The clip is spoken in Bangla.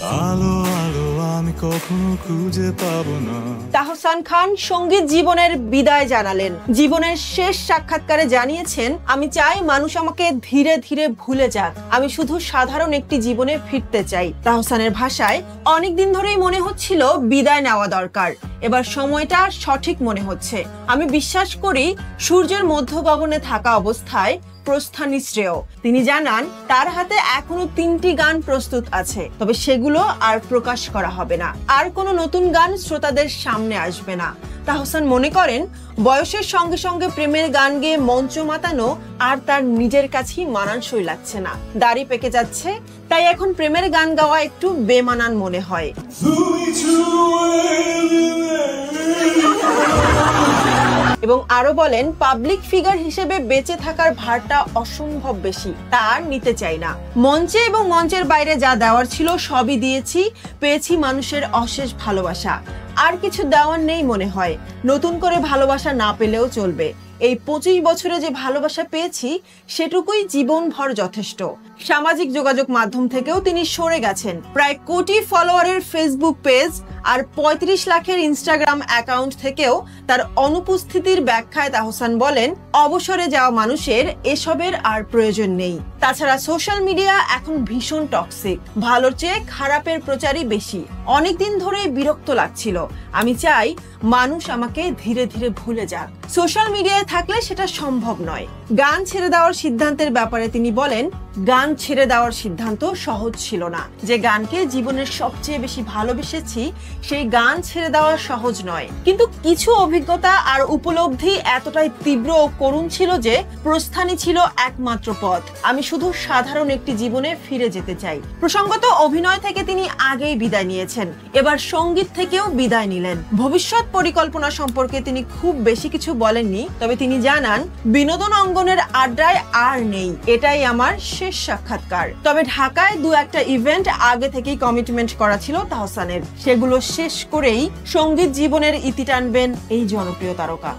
আলো আলো আমি কখনো খুঁজে পাবো না। তাহসান খান সঙ্গীত জীবনের বিদায় জানালেন। জীবনের শেষ সাক্ষাৎকারে জানিয়েছেন, আমি চাই মানুষ আমাকে ধীরে ধীরে ভুলে যাক, আমি শুধু সাধারণ একটি জীবনে ফিরতে চাই। তাহসানের ভাষায়, অনেকদিন ধরেই মনে হচ্ছিল বিদায় নেওয়া দরকার, এবার সময়টা সঠিক মনে হচ্ছে। আমি বিশ্বাস করি সূর্যের মধ্য গগনে থাকা অবস্থায় প্রস্থানই শ্রেয়। তিনি জানান, তার হাতে এখনো 3টি গান প্রস্তুত আছে, তবে সেগুলো আর প্রকাশ করা হবে না। আর কোনো নতুন গান শ্রোতাদের সামনে আসবে না। তাহসান মনে করেন, বয়সের সঙ্গে সঙ্গে প্রেমের গান গেয়ে মঞ্চ মাতানো আর তার নিজের কাছেই মানানসই লাগছে না। দাড়ি পেকে যাচ্ছে, তাই এখন প্রেমের গান গাওয়া একটু বেমানান মনে হয়। এবং আরো বলেন, পাবলিক ফিগার হিসেবে বেঁচে থাকার ভারটা অসম্ভব বেশি, তা আর নিতে চাই না। মঞ্চে এবং মঞ্চের বাইরে যা দেওয়ার ছিল সবই দিয়েছি, পেয়েছি মানুষের অশেষ ভালোবাসা। আর কিছু দেওয়ার নেই মনে হয়। নতুন করে ভালোবাসা না পেলেও চলবে। এই 25 বছরে যে ভালোবাসা পেয়েছি সেটুকুই জীবনভর যথেষ্ট। সামাজিক যোগাযোগ মাধ্যম থেকেও তিনি সরে গেছেন। প্রায় কোটি ফলোয়ারের ফেসবুক পেজ আর 35 লাখের ইনস্টাগ্রাম অ্যাকাউন্ট থেকেও তার অনুপস্থিতির ব্যাখ্যায় তাহসান বলেন, অবসরে যাওয়া মানুষের এসবের আর প্রয়োজন নেই। তাছাড়া সোশ্যাল মিডিয়া এখন ভীষণ টক্সিক, ভালোর চেয়ে খারাপের প্রচারই বেশি। অনেকদিন ধরেই বিরক্ত লাগছিল। আমি চাই মানুষ আমাকে ধীরে ধীরে ভুলে যাক। সোশ্যাল মিডিয়ায় থাকলে সেটা সম্ভব নয়। গান ছেড়ে দেওয়ার সিদ্ধান্তের ব্যাপারে তিনি বলেন, গান ছেড়ে দেওয়ার সিদ্ধান্ত সহজ ছিল না। যে গানকে জীবনের সবচেয়ে বেশি ভালোবেসেছি সেই গান ছেড়ে দেওয়া সহজ নয়, কিন্তু কিছু অভিজ্ঞতা আর উপলব্ধি এতটাই তীব্র ও করুণ ছিল যে প্রস্থানই ছিল একমাত্র পথ। আমি শুধু সাধারণ একটি জীবনে ফিরে যেতে চাই। প্রসঙ্গত, অভিনয় থেকে তিনি আগেই বিদায় নিয়েছেন, এবার সঙ্গীত থেকেও বিদায় নিলেন। ভবিষ্যৎ পরিকল্পনা সম্পর্কে তিনি খুব বেশি কিছু বলেননি, তবে তিনি জানান, বিনোদন অঙ্গনের আড্ডায় আর নেই, এটাই আমার শেষ সাক্ষাৎকার। তবে ঢাকায় 2-1টা ইভেন্ট আগে থেকেই কমিটমেন্ট করা ছিল তাহসানের, সেগুলো শেষ করেই সঙ্গীত জীবনের ইতি টানবেন এই জনপ্রিয় তারকা।